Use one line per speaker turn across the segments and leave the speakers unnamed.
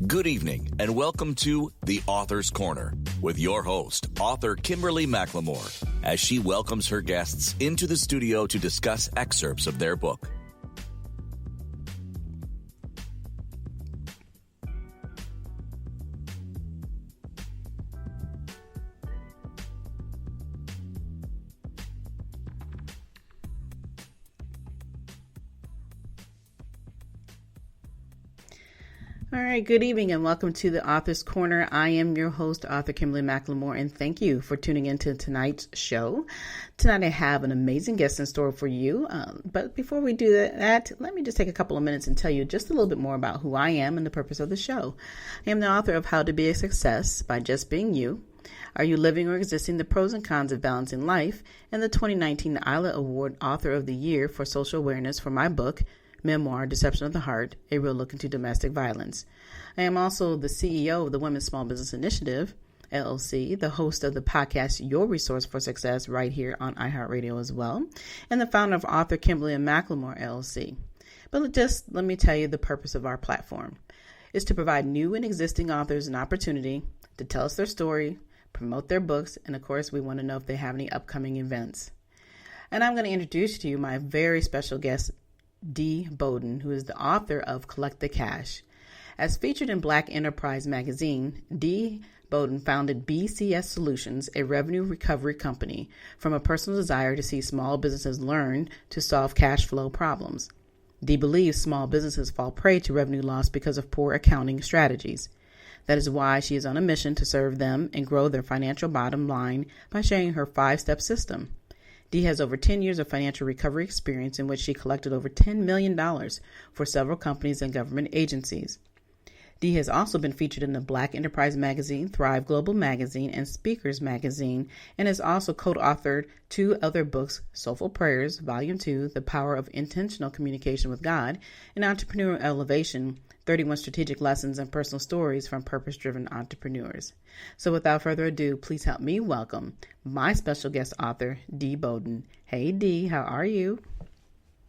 Good evening and welcome to The Author's Corner with your host, author Kimberly McLemore, as she welcomes her guests into the studio to discuss excerpts of their book.
All right, good evening and welcome to the Author's Corner. I am your host, author Kimberly McLemore, and thank you for tuning into tonight's show. Tonight I have an amazing guest in store for you, but before we do that, let me just take a couple of minutes and tell you just a little bit more about who I am and the purpose of the show. I am the author of How to Be a Success by Just Being You, Are You Living or Existing? The Pros and Cons of Balancing Life, and the 2019 ILA Award Author of the Year for Social Awareness for my book, Memoir, Deception of the Heart, A Real Look into Domestic Violence. I am also the CEO of the Women's Small Business Initiative, LLC, the host of the podcast, Your Resource for Success, right here on iHeartRadio as well, and the founder of Author Kimberly and McLemore, LLC. But let me tell you the purpose of our platform. It's to provide new and existing authors an opportunity to tell us their story, promote their books, and of course, we want to know if they have any upcoming events. And I'm going to introduce to you my very special guest, Dee Bowden, who is the author of Collect the Cash. As featured in Black Enterprise magazine, Dee Bowden founded BCS Solutions, a revenue recovery company, from a personal desire to see small businesses learn to solve cash flow problems. Dee believes small businesses fall prey to revenue loss because of poor accounting strategies. That is why she is on a mission to serve them and grow their financial bottom line by sharing her 5-step system. Dee has over 10 years of financial recovery experience in which she collected over $10 million for several companies and government agencies. Dee has also been featured in the Black Enterprise magazine, Thrive Global magazine, and Speakers magazine, and has also co-authored 2 other books, Soulful Prayers, Volume 2, The Power of Intentional Communication with God, and Entrepreneurial Elevation, 31 Strategic Lessons and Personal Stories from Purpose-Driven Entrepreneurs. So without further ado, please help me welcome my special guest author, Dee Bowden. Hey, Dee, how are you?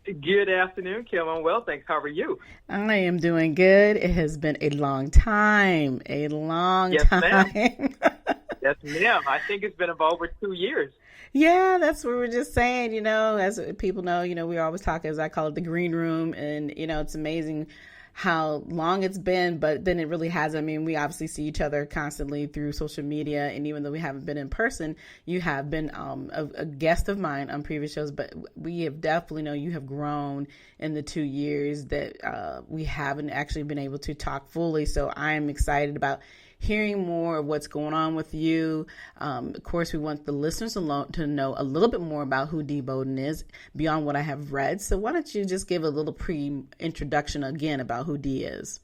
Good afternoon, Kim. I'm well, thanks. How are you?
I am doing good. It has been a long time.
Yes,
time.
Ma'am. Yes, ma'am. I think it's been about over 2 years.
Yeah, that's what we're just saying, as people know, we always talk, as I call it, the green room. And, it's amazing how long it's been, but then it really hasn't. I mean, we obviously see each other constantly through social media, and even though we haven't been in person, you have been a guest of mine on previous shows, but we have definitely you have grown in the 2 years that we haven't actually been able to talk fully. So I am excited about hearing more of what's going on with you. Of course, we want the listeners to know a little bit more about who Dee Bowden is beyond what I have read. So why don't you just give a little pre-introduction again about who Dee is?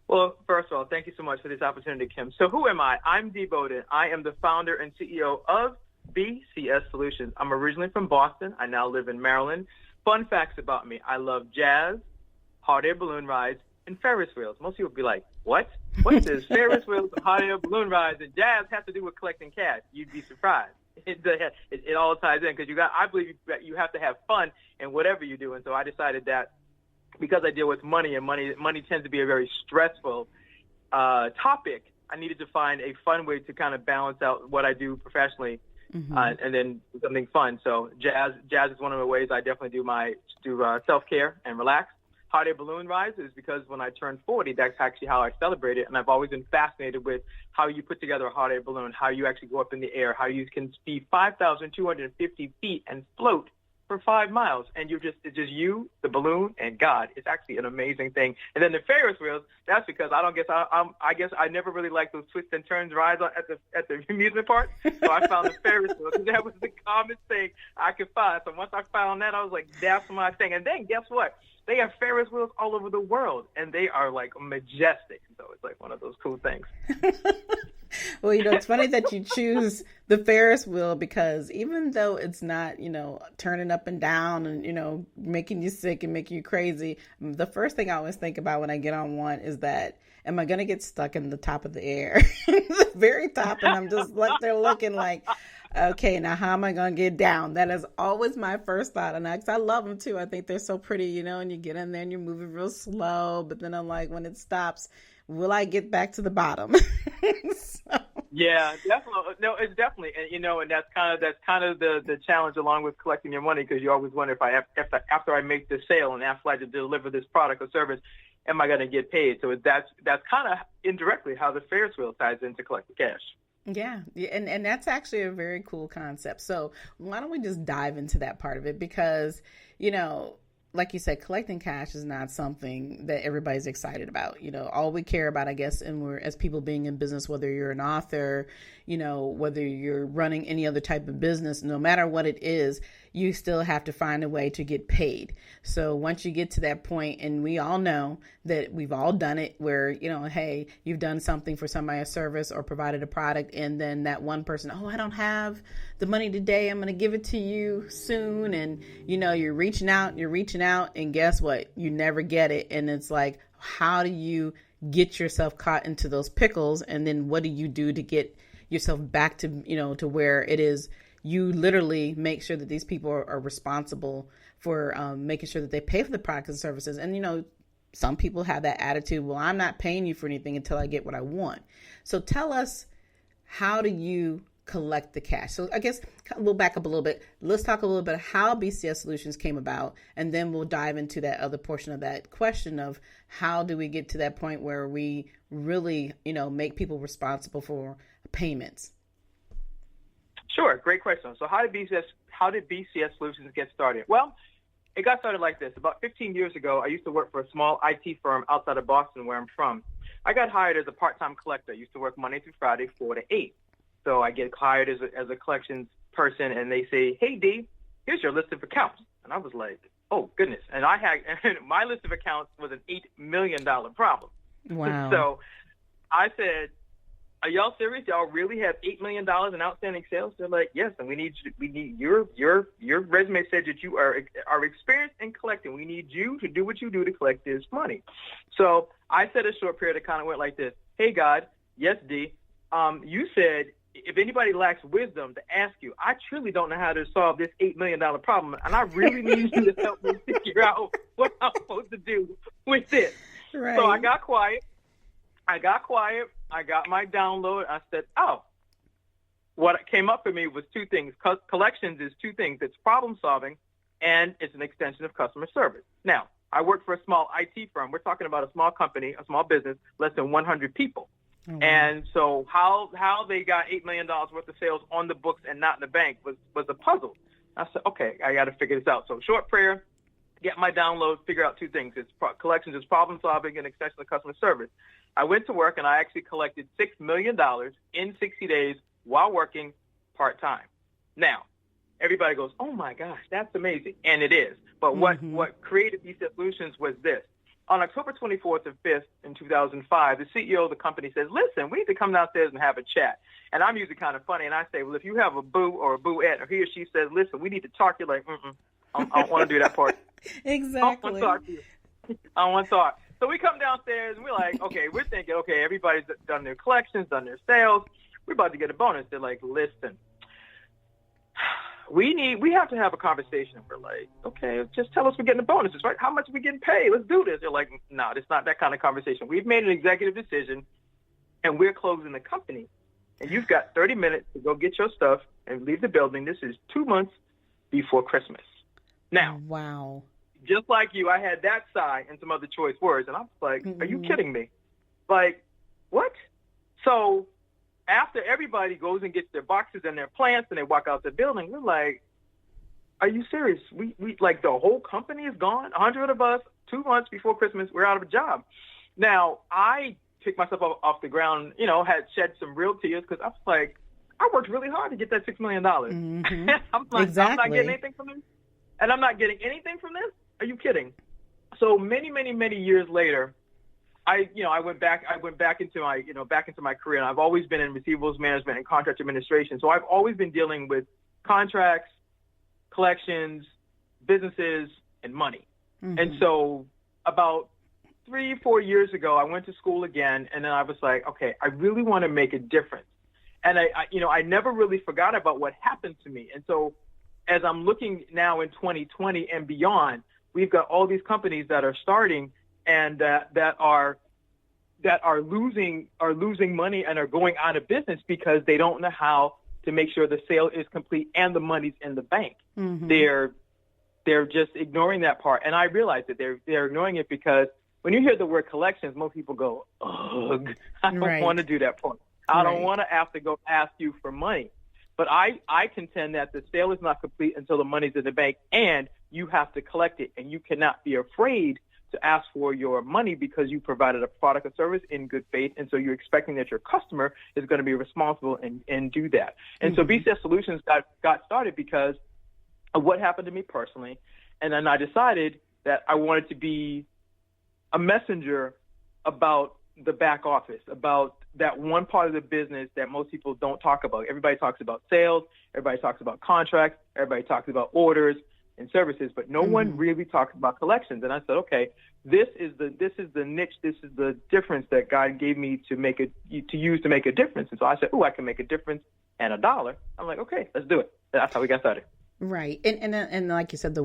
Well, first of all, thank you so much for this opportunity, Kim. So who am I? I'm Dee Bowden. I am the founder and CEO of BCS Solutions. I'm originally from Boston. I now live in Maryland. Fun facts about me. I love jazz, hot air balloon rides, and Ferris wheels. Most people be like, what? What does Ferris wheels, hot air balloon rides, and jazz have to do with collecting cash? You'd be surprised. It all ties in because I believe that you have to have fun in whatever you do. And so I decided that because I deal with money, and money tends to be a very stressful topic, I needed to find a fun way to kind of balance out what I do professionally, and then do something fun. So jazz is one of the ways I definitely do self-care and relax. Hot air balloon rides is because when I turned 40, that's actually how I celebrate it. And I've always been fascinated with how you put together a hot air balloon, how you actually go up in the air, how you can be 5,250 feet and float for 5 miles. And it's just you, the balloon, and God. It's actually an amazing thing. And then the Ferris wheels, that's because I guess I never really liked those twist and turns rides at the amusement park. So I found the Ferris wheels because that was the common thing I could find. So once I found that, I was like, that's my thing. And then guess what? They have Ferris wheels all over the world, and they are like majestic. So it's like one of those cool things.
Well, it's funny that you choose the Ferris wheel because even though it's not, turning up and down and, making you sick and making you crazy, the first thing I always think about when I get on one is that, am I going to get stuck in the top of the air, the very top? And I'm just there looking like, okay, now how am I going to get down? That is always my first thought. And I love them too. I think they're so pretty, and you get in there and you're moving real slow. But then I'm like, when it stops, will I get back to the bottom? So.
Yeah, definitely. No, it's definitely, and and that's kind of the challenge along with collecting your money, because you always wonder if after I make this sale and after I deliver this product or service, am I going to get paid? So that's kind of indirectly how the Ferris wheel ties into collecting cash.
Yeah, and that's actually a very cool concept. So why don't we just dive into that part of it? Because, like you said, collecting cash is not something that everybody's excited about. All we care about, I guess, and we're, as people being in business, whether you're an author, whether you're running any other type of business, no matter what it is, you still have to find a way to get paid. So once you get to that point, and we all know that we've all done it where, hey, you've done something for somebody, a service or provided a product, and then that one person, oh, I don't have the money today, I'm going to give it to you soon. And, you're reaching out, and guess what? You never get it. And it's like, how do you get yourself caught into those pickles? And then what do you do to get yourself back to, to where it is you literally make sure that these people are responsible for making sure that they pay for the products and services. And, some people have that attitude, well, I'm not paying you for anything until I get what I want. So tell us, how do you collect the cash? So I guess we'll back up a little bit. Let's talk a little bit how BCS Solutions came about, and then we'll dive into that other portion of that question of how do we get to that point where we really, make people responsible for payments.
Sure, great question. So how did BCS Solutions get started? Well, it got started like this. About 15 years ago, I used to work for a small IT firm outside of Boston, where I'm from. I got hired as a part-time collector. I used to work Monday through Friday, 4 to 8. So I get hired as a collections person, and they say, hey, Dee, here's your list of accounts. And I was like, oh, goodness. And my list of accounts was an $8 million problem.
Wow.
So I said, are y'all serious? Y'all really have $8 million in outstanding sales? They're like, yes, and we need your resume said that you are experienced in collecting. We need you to do what you do to collect this money. So I said a short period that kind of went like this. Hey, God, yes, Dee, you said if anybody lacks wisdom to ask you, I truly don't know how to solve this $8 million problem, and I really need you to help me figure out what I'm supposed to do with this.
Right.
So I got quiet. I got my download. I said, oh, what came up for me was two things. Collections is two things. It's problem solving, and it's an extension of customer service. Now, I work for a small IT firm. We're talking about a small company, a small business, less than 100 people. Mm-hmm. And so how they got $8 million worth of sales on the books and not in the bank was a puzzle. I said, okay, I got to figure this out. So short prayer, get my download, figure out two things. Collections is problem solving and extension of customer service. I went to work, and I actually collected $6 million in 60 days while working part-time. Now, everybody goes, oh, my gosh, that's amazing. And it is. But what created BCS Solutions was this. On October 24th and 5th in 2005, the CEO of the company says, listen, we need to come downstairs and have a chat. And I'm usually kind of funny, and I say, well, if you have a boo or a booette, or he or she says, listen, we need to talk, you're like, I don't want to do that part.
Exactly.
I don't want to talk to you. I don't want to talk. So we come downstairs, and we're like, okay, we're thinking, okay, everybody's done their collections, done their sales. We're about to get a bonus. They're like, listen, we have to have a conversation. We're like, okay, just tell us we're getting the bonuses, right? How much are we getting paid? Let's do this. They're like, no, it's not that kind of conversation. We've made an executive decision, and we're closing the company. And you've got 30 minutes to go get your stuff and leave the building. This is 2 months before Christmas. Now,
wow.
Just like you, I had that sigh and some other choice words, and I was like, are you kidding me? Like, what? So after everybody goes and gets their boxes and their plants and they walk out the building, we're like, are you serious? We like the whole company is gone? 100 of us, 2 months before Christmas, we're out of a job. Now, I picked myself off the ground, had shed some real tears because I was like, I worked really hard to get that $6 million.
Mm-hmm.
I'm like,
exactly.
I'm not getting anything from this? And I'm not getting anything from this? Are you kidding? So many, many, many years later, I went back into my career, and I've always been in receivables management and contract administration. So I've always been dealing with contracts, collections, businesses, and money. Mm-hmm. And so about 3-4 years ago, I went to school again, and then I was like, okay, I really want to make a difference. And I never really forgot about what happened to me. And so as I'm looking now in 2020 and beyond, we've got all these companies that are starting and that are that are losing money and are going out of business because they don't know how to make sure the sale is complete and the money's in the bank.
Mm-hmm.
They're just ignoring that part. And I realize that they're ignoring it because when you hear the word collections, most people go, ugh, I don't want to do that part. I don't want to have to go ask you for money. But I contend that the sale is not complete until the money's in the bank, and you have to collect it. And you cannot be afraid to ask for your money because you provided a product or service in good faith. And so you're expecting that your customer is going to be responsible and do that. And so BCS Solutions got started because of what happened to me personally. And then I decided that I wanted to be a messenger about the back office, about that one part of the business that most people don't talk about. Everybody talks about sales, everybody talks about contracts, everybody talks about orders and services, but no one really talks about collections. And I said, okay, this is the niche, this is the difference that God gave me to use to make a difference. And so I said, I can make a difference and $1. I'm like, okay, let's do it. That's how we got started.
Right. And like you said,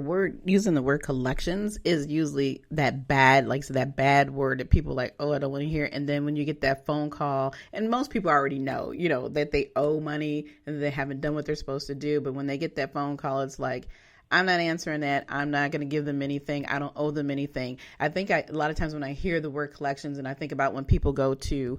using the word collections is usually that bad, like so that bad word that people like, I don't want to hear. And then when you get that phone call, and most people already know, that they owe money and they haven't done what they're supposed to do. But when they get that phone call, it's like, I'm not answering that. I'm not going to give them anything. I don't owe them anything. I think a lot of times when I hear the word collections, and I think about when people go to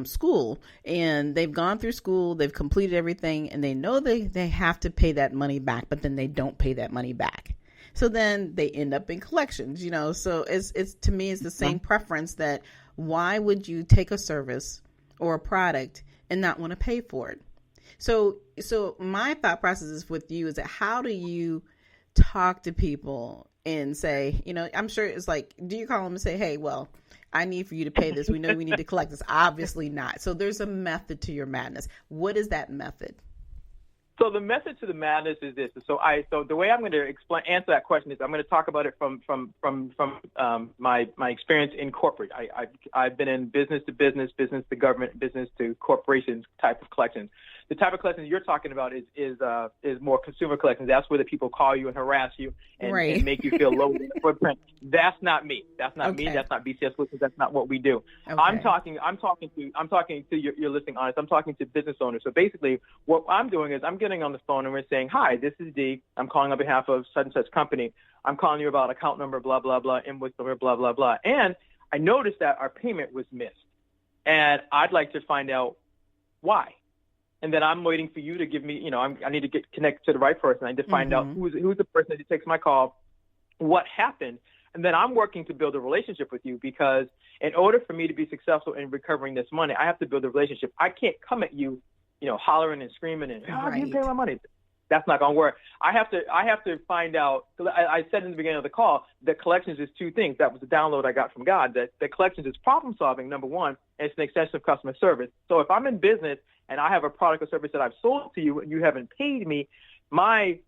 school and they've gone through school, they've completed everything, and they know they have to pay that money back, but then they don't pay that money back. So then they end up in collections, So it's to me, it's the same preference that why would you take a service or a product and not want to pay for it? So my thought process is with you is that how do you talk to people and say, I'm sure it's like, do you call them and say, hey, well, I need for you to pay this. We know we need to collect this. Obviously not. So there's a method to your madness. What is that method?
So the method to the madness is this. So the way I'm going to answer that question is I'm going to talk about it from my experience in corporate. I've been in business to business to government, business to corporations type of collections. The type of collections you're talking about is more consumer collections. That's where the people call you and harass you and make you feel low in the footprint. That's not me. That's not me. That's not BCS Solutions. That's not what we do. Okay. I'm talking to your listening audience. I'm talking to business owners. So basically, what I'm doing is I'm getting on the phone and we're saying, hi, this is Dee. I'm calling on behalf of such and such company. I'm calling you about account number, blah, blah, blah, invoice number, blah, blah, blah. And I noticed that our payment was missed. And I'd like to find out why. And then I'm waiting for you to give me, I need to get connected to the right person. I need to find out who's the person that takes my call, what happened. And then I'm working to build a relationship with you because in order for me to be successful in recovering this money, I have to build a relationship. I can't come at you, hollering and screaming and, I didn't pay my money. That's not going to work. I have to find out. I said in the beginning of the call that collections is two things. That was the download I got from God, that collections is problem solving, number one, and it's an extension of customer service. So if I'm in business and I have a product or service that I've sold to you and you haven't paid me, I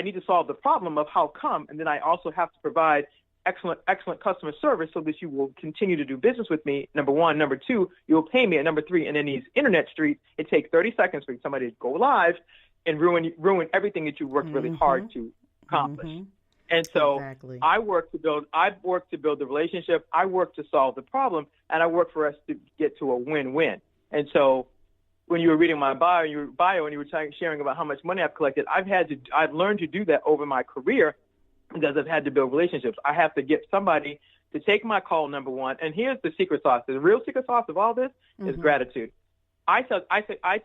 need to solve the problem of how come, and then I also have to provide excellent customer service so that you will continue to do business with me, number one. Number two, you'll pay me, and number three, and in these internet streets, it takes 30 seconds for somebody to go live and ruin everything that you worked really hard to accomplish. And so I work to build the relationship, I work to solve the problem, and I work for us to get to a win-win. And so when you were reading my bio and you were sharing about how much money I've collected, I've learned to do that over my career because I've had to build relationships. I have to get somebody to take my call, number one. And here's the secret sauce. The real secret sauce of all this is gratitude. I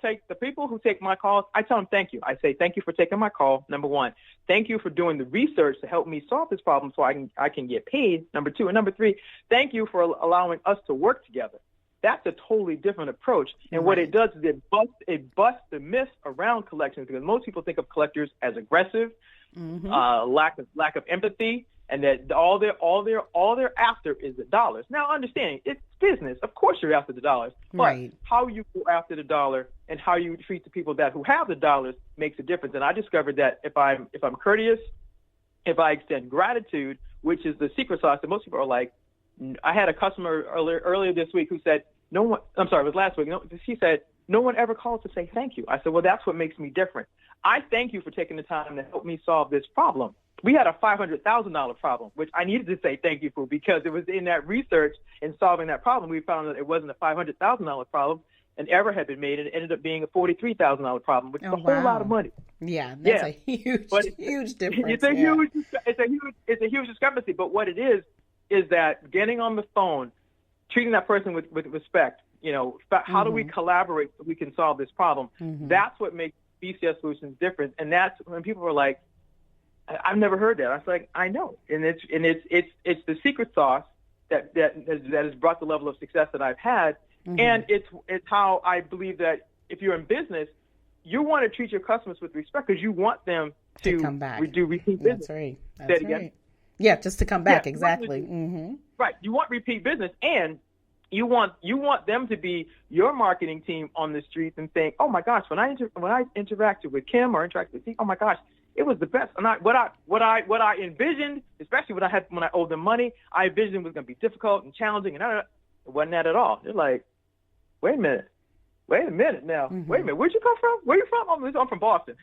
take the people who take my calls, I tell them thank you. I say, thank you for taking my call, number one. Thank you for doing the research to help me solve this problem so I can get paid, number two. And number three, thank you for allowing us to work together. That's a totally different approach. And what it does is it busts the myths around collections because most people think of collectors as aggressive, lack of empathy, and that all they're after is the dollars. Now, understand, it's business. Of course you're after the dollars. But how you go after the dollar and how you treat the people who have the dollars makes a difference. And I discovered that if I'm courteous, if I extend gratitude, which is the secret sauce that most people are like, I had a customer earlier this week who said, it was last week. She said, no one ever calls to say thank you. I said, well, that's what makes me different. I thank you for taking the time to help me solve this problem. we had a $500,000 problem, which I needed to say thank you for, because it was in that research and solving that problem, we found that it wasn't a $500,000 problem. An error had been made, and it ended up being a $43,000 problem, which is a whole lot of money.
Yeah, that's a huge difference.
It's a huge discrepancy. But what it is that getting on the phone, treating that person with respect, how do we collaborate so we can solve this problem? That's what makes BCS Solutions different. And that's when people were like, I've never heard that. I was like, I know. And it's the secret sauce that has brought the level of success that I've had. And it's how I believe that if you're in business, you want to treat your customers with respect, because you want them to come back. Do repeat business.
That's right. That's right. Yeah, just to come back. Exactly.
Right. You want repeat business, and you want them to be your marketing team on the streets and saying, "Oh my gosh, when I interacted with Kim or interacted with Dee, oh my gosh, it was the best." And what I envisioned, especially when I owed them money, I envisioned was going to be difficult and challenging, and it wasn't that at all. They're like, wait a minute now. Wait a minute. Where'd you come from? Where you from? I'm from Boston.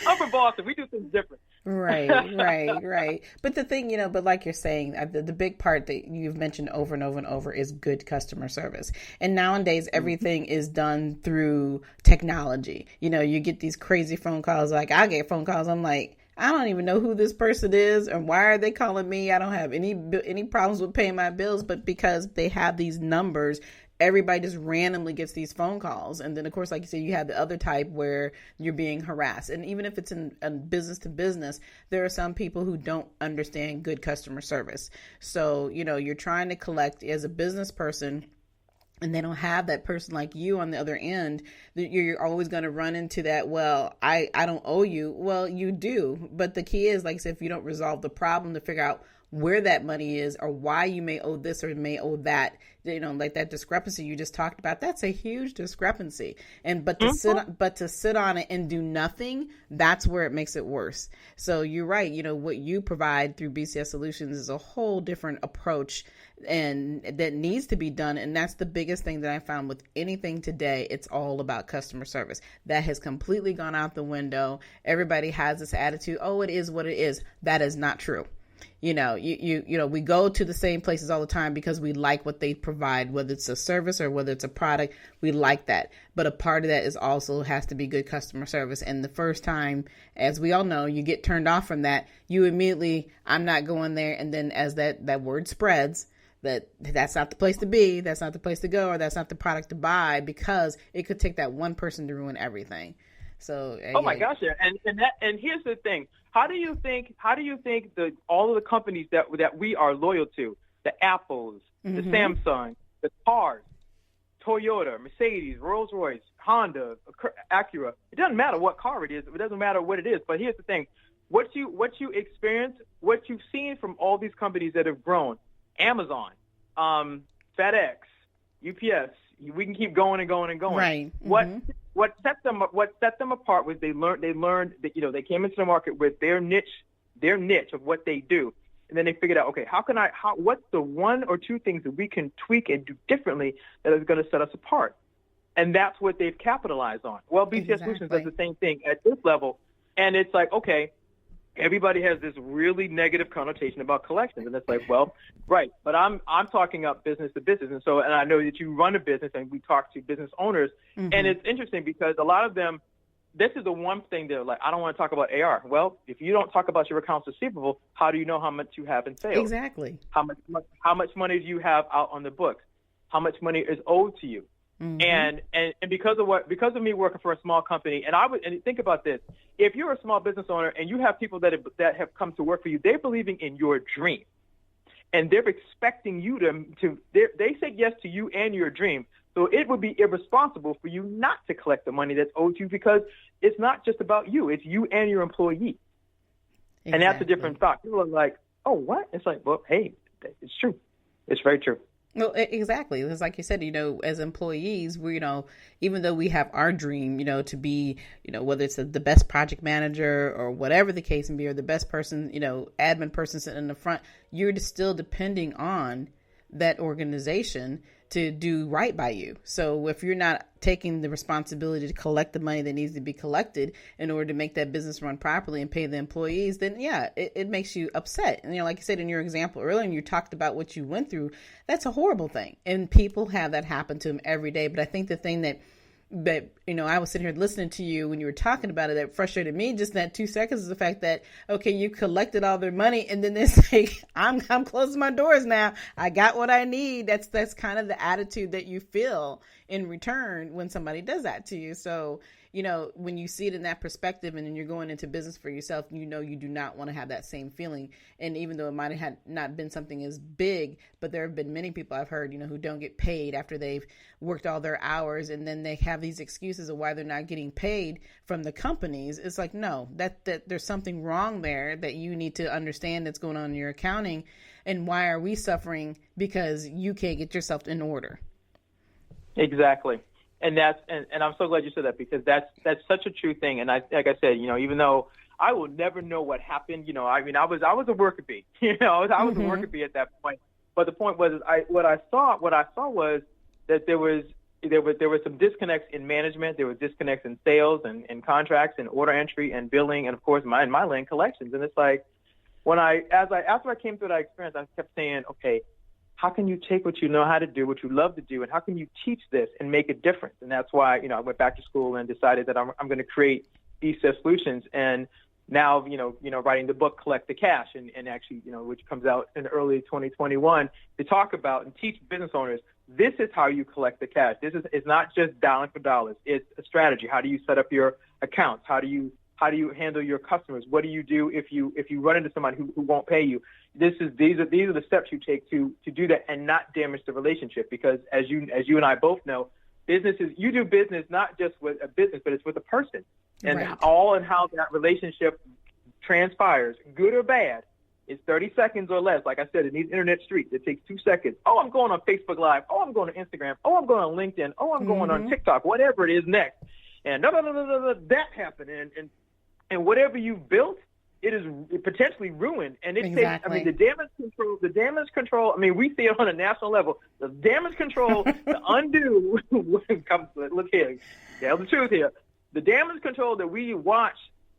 I'm from Boston. We do things different.
Right. But the thing, but like you're saying, the big part that you've mentioned over and over and over is good customer service. And nowadays, everything is done through technology. You get these crazy phone calls. Like, I get phone calls. I'm like, I don't even know who this person is, and why are they calling me? I don't have any problems with paying my bills, but because they have these numbers, everybody just randomly gets these phone calls. And then, of course, like you said, you have the other type where you're being harassed. And even if it's in business to business, there are some people who don't understand good customer service. So, you're trying to collect as a business person, and they don't have that person like you on the other end, you're always going to run into that, well, I don't owe you. Well, you do. But the key is, like I said, if you don't resolve the problem to figure out where that money is or why you may owe this or may owe that, like that discrepancy you just talked about, that's a huge discrepancy. But to sit on it and do nothing, that's where it makes it worse. So you're right. What you provide through BCS Solutions is a whole different approach, and that needs to be done. And that's the biggest thing that I found with anything today. It's all about customer service. That has completely gone out the window. Everybody has this attitude, oh, it is what it is. That is not true. We go to the same places all the time because we like what they provide, whether it's a service or whether it's a product, we like that. But a part of that is also has to be good customer service. And the first time, as we all know, you get turned off from that, you immediately, I'm not going there. And then as that word spreads, that's not the place to be, that's not the place to go, or that's not the product to buy, because it could take that one person to ruin everything. So,
my gosh, yeah. And here's the thing. How do you think all of the companies that we are loyal to, the Apples, the Samsung, the cars, Toyota, Mercedes, Rolls-Royce, Honda, Acura, it doesn't matter what car it is, it doesn't matter what it is, but here's the thing. What you experience, what you've seen from all these companies that have grown, Amazon, FedEx, UPS, we can keep going and going and going.
Right.
What set them apart was they learned that they came into the market with their niche of what they do, and then they figured out, okay, what's the one or two things that we can tweak and do differently that is going to set us apart, and that's what they've capitalized on. Well, BCS Solutions does the same thing at this level, and it's like, okay, everybody has this really negative connotation about collections, and it's like, well, right, but I'm talking up business to business, and I know that you run a business, and we talk to business owners, and it's interesting because a lot of them, this is the one thing they're like, I don't want to talk about AR. Well, if you don't talk about your accounts receivable, how do you know how much you have in sales?
Exactly.
How much money do you have out on the books? How much money is owed to you? And because of me working for a small company, and think about this, if you're a small business owner and you have people that have come to work for you, they're believing in your dream, and they're expecting you they say yes to you and your dream. So it would be irresponsible for you not to collect the money that's owed to you, because it's not just about you, it's you and your employee. Exactly. And that's a different thought. People are like, oh, what? It's like, well, hey, it's true. It's very true.
Well, exactly. It's like you said, as employees, we, even though we have our dream, to be, whether it's the best project manager or whatever the case may be, or the best person, admin person sitting in the front, you're still depending on that organization to do right by you. So if you're not taking the responsibility to collect the money that needs to be collected in order to make that business run properly and pay the employees, then it makes you upset. And like you said in your example earlier, and you talked about what you went through, that's a horrible thing. And people have that happen to them every day. But I think the thing that I was sitting here listening to you when you were talking about it, that frustrated me just in that 2 seconds is the fact that, okay, you collected all their money and then they say, I'm closing my doors now. I got what I need. That's kind of the attitude that you feel in return when somebody does that to you. So, when you see it in that perspective and then you're going into business for yourself, you do not want to have that same feeling. And even though it might have not been something as big, but there have been many people I've heard, who don't get paid after they've worked all their hours, and then they have these excuses of why they're not getting paid from the companies. It's like, no, that there's something wrong there that you need to understand that's going on in your accounting. And why are we suffering? Because you can't get yourself in order.
Exactly. And and I'm so glad you said that, because that's such a true thing. And like I said, even though I will never know what happened, I was a worker bee, I was a worker bee at that point. But the point was, what I saw was that there was some disconnects in management, there was disconnects in sales and contracts and order entry and billing, and of course my lane collections. And it's like, after I came through that experience, I kept saying, okay, how can you take what you know how to do, what you love to do, and how can you teach this and make a difference? And that's why, I went back to school and decided that I'm going to create BCS Solutions. And now, writing the book, Collect the Cash, and actually, which comes out in early 2021, to talk about and teach business owners, this is how you collect the cash. It's not just dialing for dollars. It's a strategy. How do you set up your accounts? How do you handle your customers? What do you do if you run into somebody who won't pay you? These are the steps you take to do that and not damage the relationship. Because as you and I both know, you do business not just with a business, but it's with a person, and
right.
all and how that relationship transpires, good or bad, is 30 seconds or less. Like I said, in these internet streets, it takes 2 seconds. Oh, I'm going on Facebook Live. Oh, I'm going to Instagram. Oh, I'm going on LinkedIn. Oh, I'm going on TikTok. Whatever it is next, and that happened, and whatever you've built, it is potentially ruined. And it
exactly.
takes, the damage control, we see it on a national level. The damage control to undo, look here, tell the truth here. The damage control that we watch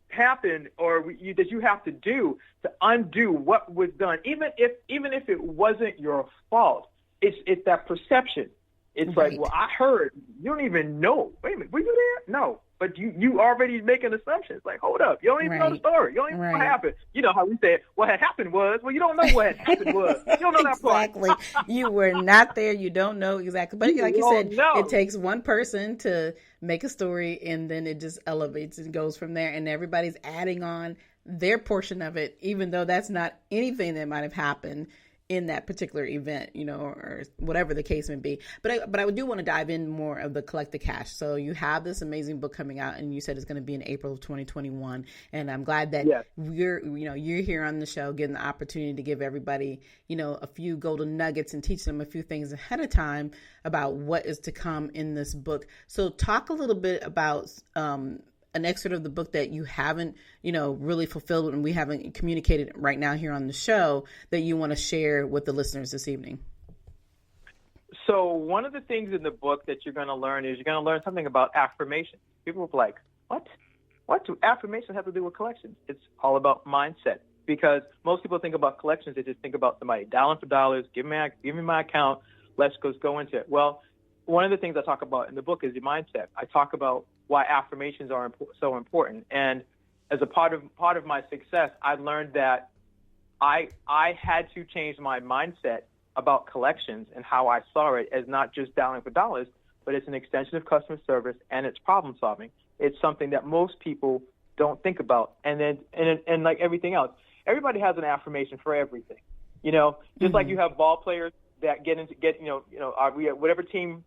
happen, that you have to do to undo what was done, even if it wasn't your fault, it's that perception. It's
right.
like, well, I heard, you don't even know. Wait a minute, were you there? No. But you already making assumptions. Like, hold up, you don't even know the story. You don't even know what happened. You know how we say what had happened was, well, you don't know what had happened was. You don't know that part.
Exactly. You were not there. You don't know exactly. But like you said, it takes one person to make a story, and then it just elevates and goes from there. And everybody's adding on their portion of it, even though that's not anything that might have happened in that particular event, or whatever the case may be. But I do want to dive in more of the Collect the Cash. So you have this amazing book coming out, and you said it's going to be in April of 2021. And I'm glad that you're here on the show, getting the opportunity to give everybody, a few golden nuggets and teach them a few things ahead of time about what is to come in this book. So talk a little bit about an excerpt of the book that you haven't, really fulfilled and we haven't communicated right now here on the show that you want to share with the listeners this evening.
So one of the things in the book that you're going to learn is you're going to learn something about affirmations. People are like, what? What do affirmations have to do with collections? It's all about mindset, because most people think about collections. They just think about somebody dialing for dollars, give me my account, let's go into it. Well, one of the things I talk about in the book is your mindset. I talk about why affirmations are so important. And as a part of my success, I learned that I had to change my mindset about collections and how I saw it as not just dialing for dollars, but it's an extension of customer service and it's problem solving. It's something that most people don't think about. And like everything else, everybody has an affirmation for everything. Just like you have ball players that whatever team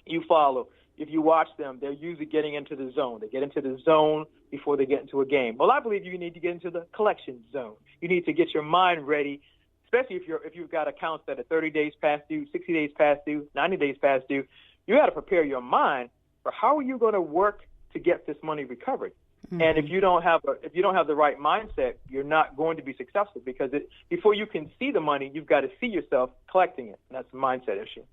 you follow, if you watch them, they're usually getting into the zone. They get into the zone before they get into a game. Well, I believe you need to get into the collection zone. You need to get your mind ready, especially if you've got accounts that are 30 days past due, 60 days past due, 90 days past due. You got to prepare your mind for how are you going to work to get this money recovered. Mm-hmm. And if you don't have the right mindset, you're not going to be successful, because before you can see the money, you've got to see yourself collecting it. And that's a mindset issue.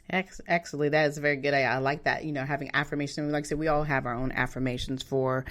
Actually, that is very good. I like that, having affirmations. Like I said, we all have our own affirmations for,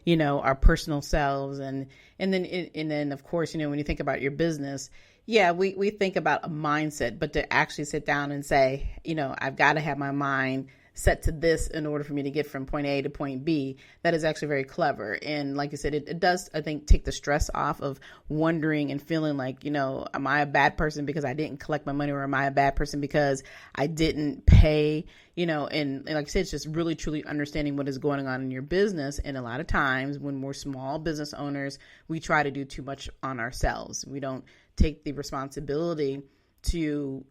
our personal selves. And then of course, when you think about your business, yeah, we think about a mindset, but to actually sit down and say, I've got to have my mind set to this in order for me to get from point A to point B, that is actually very clever. And like I said, it does, I think, take the stress off of wondering and feeling like, am I a bad person because I didn't collect my money, or am I a bad person because I didn't pay, and like I said, it's just really, truly understanding what is going on in your business. And a lot of times when we're small business owners, we try to do too much on ourselves. We don't take the responsibility to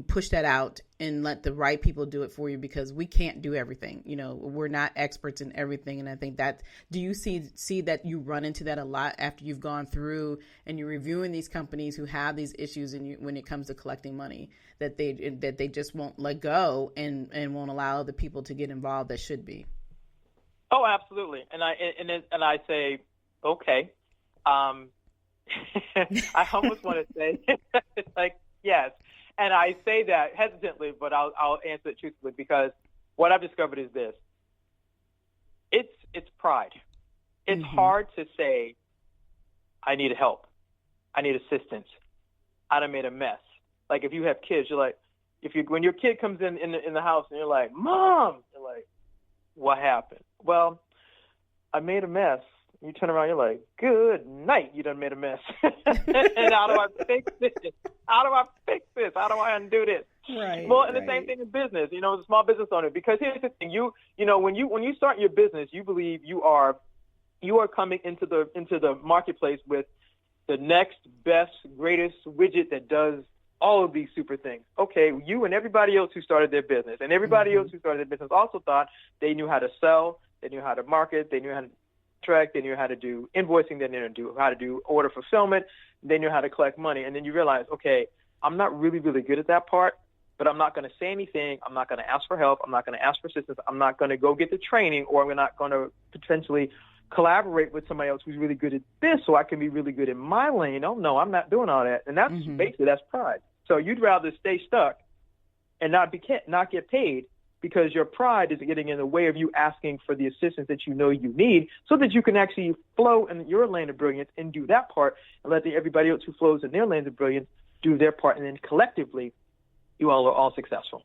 push that out and let the right people do it for you, because we can't do everything. We're not experts in everything. And I think that, do you see that you run into that a lot after you've gone through and you're reviewing these companies who have these issues, and when it comes to collecting money, that they just won't let go and won't allow the people to get involved that should be?
Oh, absolutely. And I say, okay. I almost want to say like, yes. And I say that hesitantly, but I'll answer it truthfully, because what I've discovered is this. It's pride. It's hard to say, I need help. I need assistance. I done made a mess. Like if you have kids, you're like, when your kid comes in the house and you're like, Mom, you're like, what happened? Well, I made a mess. You turn around, you're like, good night, you done made a mess. And how do I fix this? How do I fix this? How do I undo this?
Right.
Well, and the same thing in business, as a small business owner, because here's the thing, when you start your business, you believe you are coming into the marketplace with the next best, greatest widget that does all of these super things. Okay, you and everybody else who started their business, and everybody else who started their business also thought they knew how to sell, they knew how to market, they knew how to track, they knew how to do invoicing, they knew how to do order fulfillment, they knew how to collect money. And then you realize, okay, I'm not really, really good at that part, but I'm not going to say anything. I'm not going to ask for help. I'm not going to ask for assistance. I'm not going to go get the training, or I'm not going to potentially collaborate with somebody else who's really good at this so I can be really good in my lane. Oh, no, I'm not doing all that. And that's basically, that's pride. So you'd rather stay stuck and not get paid, because your pride is getting in the way of you asking for the assistance that you need, so that you can actually flow in your lane of brilliance and do that part, and let everybody else who flows in their lanes of brilliance do their part. And then collectively, you all are all successful.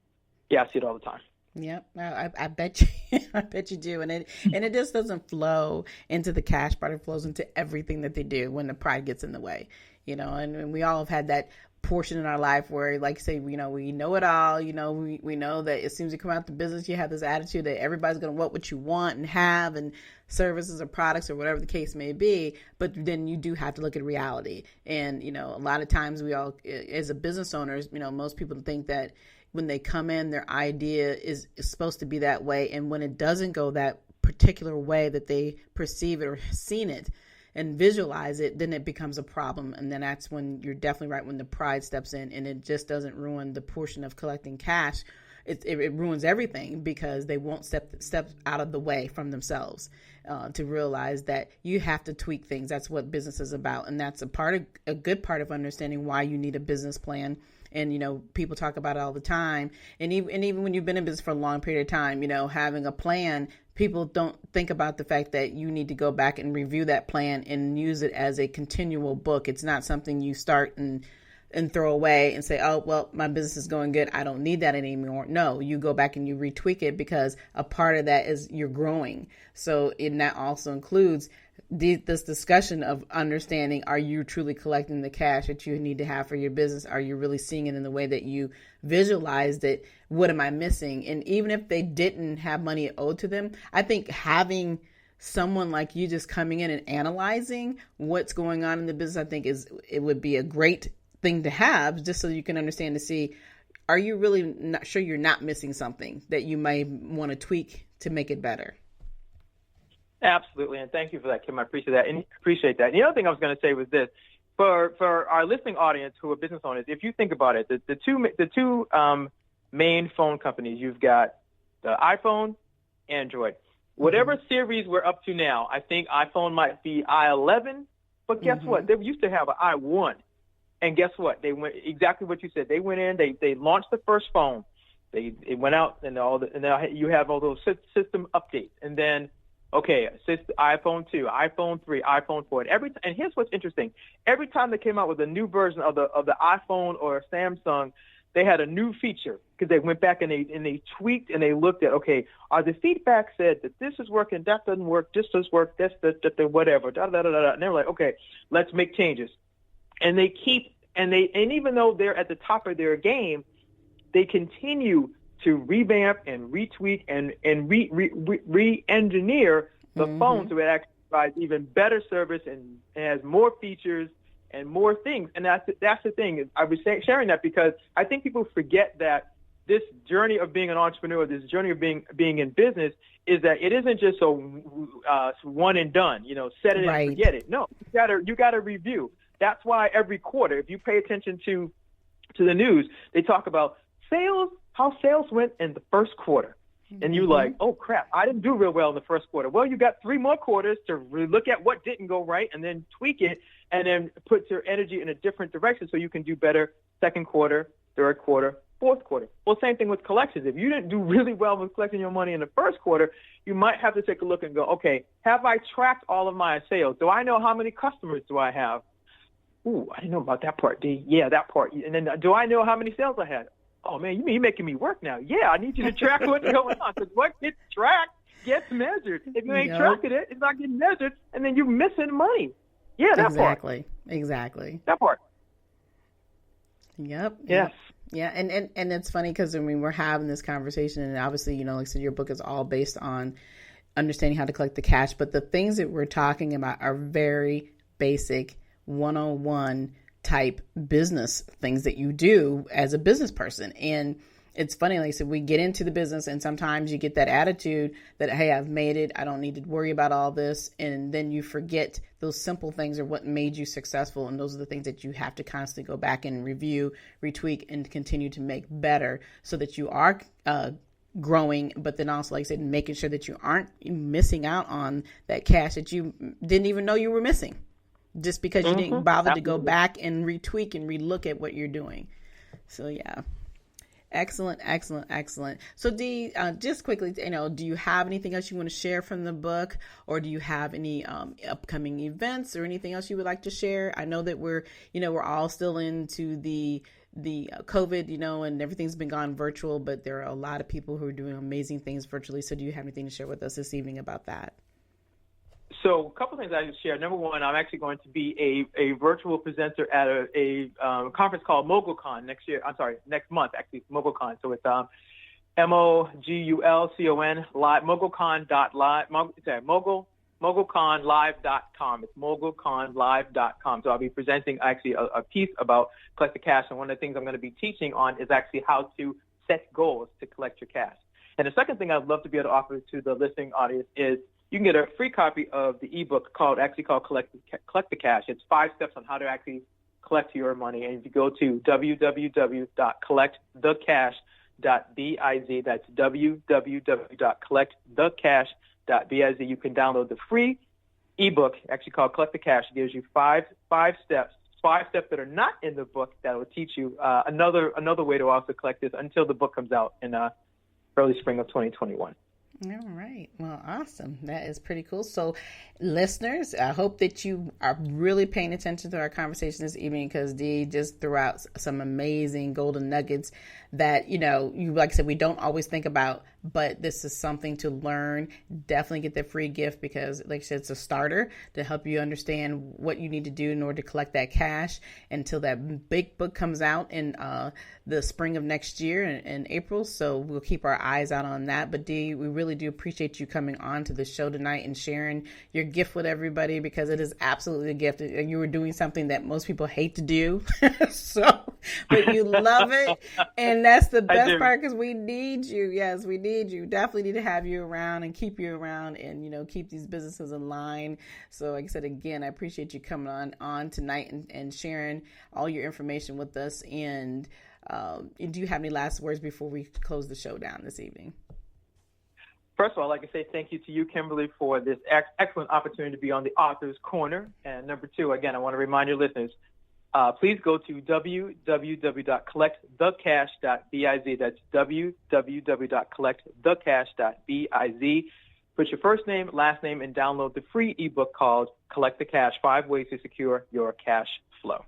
Yeah, I see it all the time.
Yep, I bet you, I bet you do, and it just doesn't flow into the cash part. It flows into everything that they do when the pride gets in the way, and we all have had that portion in our life where, like, say, we know it all, we know that as soon as you come out the business, you have this attitude that everybody's going to want what you want and have, and services or products or whatever the case may be. But then you do have to look at reality. And, a lot of times we all, as a business owners, most people think that when they come in, their idea is supposed to be that way. And when it doesn't go that particular way that they perceive it or seen it and visualize it, then it becomes a problem. And then that's when you're definitely right, when the pride steps in, and it just doesn't ruin the portion of collecting cash. It ruins everything, because they won't step out of the way from themselves to realize that you have to tweak things. That's what business is about. And that's a good part of understanding why you need a business plan. And, people talk about it all the time. And even when you've been in business for a long period of time, having a plan, people don't think about the fact that you need to go back and review that plan and use it as a continual book. It's not something you start and throw away and say, oh, well, my business is going good, I don't need that anymore. No, you go back and you retweak it, because a part of that is you're growing. So that also includes this discussion of understanding, are you truly collecting the cash that you need to have for your business? Are you really seeing it in the way that you visualized it? What am I missing? And even if they didn't have money owed to them, I think having someone like you just coming in and analyzing what's going on in the business, I think it would be a great thing to have, just so you can understand, to see, are you really not sure you're not missing something that you may want to tweak to make it better?
Absolutely, and thank you for that, Kim. I appreciate that. And the other thing I was going to say was this: for our listening audience who are business owners, if you think about it, the two main phone companies, you've got the iPhone, Android. Whatever series we're up to now, I think iPhone might be i11, but guess what? They used to have an i1, and guess what? They went exactly what you said. They went in, they launched the first phone. It went out, and now you have all those system updates, and then iPhone 2, iPhone 3, iPhone 4, and here's what's interesting: every time they came out with a new version of the iPhone or Samsung, they had a new feature because they went back and they tweaked and they looked at, the feedback said that this is working, that doesn't work, this does work, this whatever, and they were like, okay, let's make changes, and even though they're at the top of their game, they continue to revamp and retweak and re-engineer the phone so it actually provides even better service and has more features and more things. And that's the thing. I was sharing that because I think people forget that this journey of being an entrepreneur, this journey of being in business, is that it isn't just a one and done. Set it and forget it. No, you gotta review. That's why every quarter, if you pay attention to the news, they talk about how sales went in the first quarter. And you're like, oh, crap, I didn't do real well in the first quarter. Well, you got 3 more quarters to look at what didn't go right and then tweak it and then put your energy in a different direction so you can do better second quarter, third quarter, fourth quarter. Well, same thing with collections. If you didn't do really well with collecting your money in the first quarter, you might have to take a look and go, okay, have I tracked all of my sales? Do I know how many customers do I have? Ooh, I didn't know about that part, D. Yeah, that part. And then do I know how many sales I had? Oh, man, you're making me work now. Yeah, I need you to track what's going on, because what gets tracked gets measured. If you ain't tracking it, it's not getting measured, and then you're missing money. Yeah, that part.
Exactly.
That part.
Yep.
Yes.
Yeah, and it's funny because, we're having this conversation, and obviously, like I said, your book is all based on understanding how to collect the cash, but the things that we're talking about are very basic 101 type business things that you do as a business person. And it's funny, like I said, we get into the business and sometimes you get that attitude that, hey, I've made it, I don't need to worry about all this. And then you forget those simple things are what made you successful. And those are the things that you have to constantly go back and review, retweak, and continue to make better so that you are growing, but then also, like I said, making sure that you aren't missing out on that cash that you didn't even know you were missing, just because you didn't bother to go back and retweak and relook at what you're doing. So yeah, excellent. So Dee, just quickly, do you have anything else you want to share from the book, or do you have any upcoming events or anything else you would like to share? I know that we're all still into the COVID, and everything's been gone virtual, but there are a lot of people who are doing amazing things virtually. So do you have anything to share with us this evening about that?
So a couple of things I can share. Number one, I'm actually going to be a virtual presenter at a conference called MogulCon next month, actually, MogulCon. So it's MOGULCON live, MogulCon.live, MogulConlive.com. It's MogulConlive.com. So I'll be presenting actually a piece about collect the cash. And one of the things I'm going to be teaching on is actually how to set goals to collect your cash. And the second thing I'd love to be able to offer to the listening audience is you can get a free copy of the ebook called Collect the Cash. It's 5 steps on how to actually collect your money. And if you go to www.collectthecash.biz, that's www.collectthecash.biz, you can download the free ebook, actually called Collect the Cash. It gives you five steps that are not in the book that will teach you another way to also collect this until the book comes out in early spring of 2021.
All right. Well, awesome. That is pretty cool. So listeners, I hope that you are really paying attention to our conversation this evening, because Dee just threw out some amazing golden nuggets that, like I said, we don't always think about, but this is something to learn. Definitely get the free gift because, like I said, it's a starter to help you understand what you need to do in order to collect that cash until that big book comes out in the spring of next year in April. So we'll keep our eyes out on that. But Dee, we really do appreciate you coming on to the show tonight and sharing your gift with everybody, because it is absolutely a gift. You were doing something that most people hate to do, but you love it. And that's the best part, because we need you. Yes, we need you. Definitely need to have you around and keep you around and, keep these businesses in line. So like I said, again, I appreciate you coming on tonight and sharing all your information with us. And do you have any last words before we close the show down this evening?
First of all, I'd like to say thank you to you, Kimberly, for this excellent opportunity to be on the Author's Corner. And number two, again, I want to remind your listeners, please go to www.collectthecash.biz. That's www.collectthecash.biz. Put your first name, last name, and download the free ebook called Collect the Cash, 5 Ways to Secure Your Cash Flow.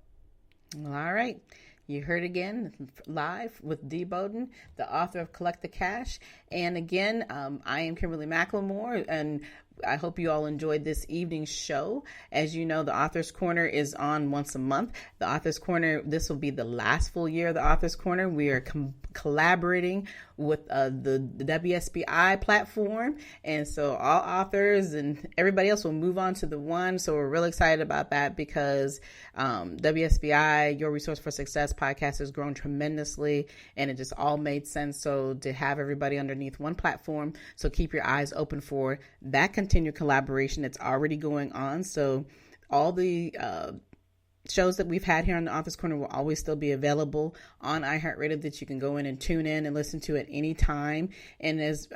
All right. You heard again live with Dee Bowden, the author of Collect the Cash. And again, I am Kimberly McLemore, and I hope you all enjoyed this evening's show. As you know, the Author's Corner is on once a month. The Author's Corner, this will be the last full year of the Author's Corner. We are collaborating with the WSBI platform. And so all authors and everybody else will move on to the one. So we're really excited about that because WSBI, Your Resource for Success podcast has grown tremendously, and it just all made sense. So to have everybody underneath one platform. So keep your eyes open for that continued collaboration that's already going on. So all the shows that we've had here on the Author's Corner will always still be available on iHeartRadio, that you can go in and tune in and listen to at any time. And as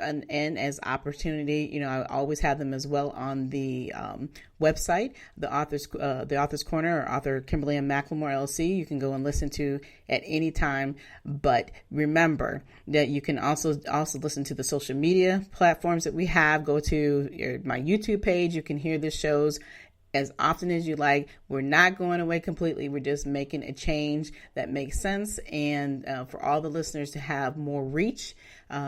opportunity, you know, I always have them as well on the website, the Author's Corner, or Author Kimberly M. McLemore LLC. You can go and listen to at any time. But remember that you can also listen to the social media platforms that we have. Go to my YouTube page. You can hear the shows as often as you like. We're not going away completely. We're just making a change that makes sense, and for all the listeners to have more reach,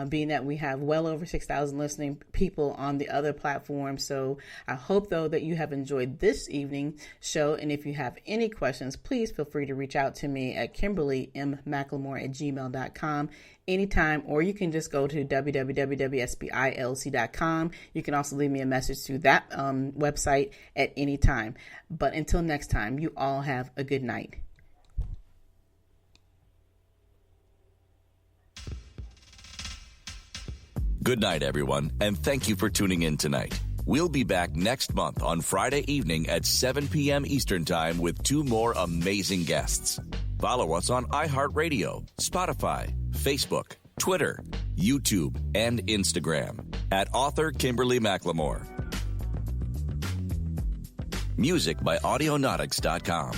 being that we have well over 6,000 listening people on the other platforms. So I hope, though, that you have enjoyed this evening show. And if you have any questions, please feel free to reach out to me at KimberlyMMcLemore@gmail.com anytime, or you can just go to www.sbilc.com. You can also leave me a message through that website at any time. But until next time, you all have a good night.
Good night, everyone, and thank you for tuning in tonight. We'll be back next month on Friday evening at 7 p.m. Eastern Time with 2 more amazing guests. Follow us on iHeartRadio, Spotify, Facebook, Twitter, YouTube, and Instagram at Author Kimberly McLemore. Music by Audionautics.com.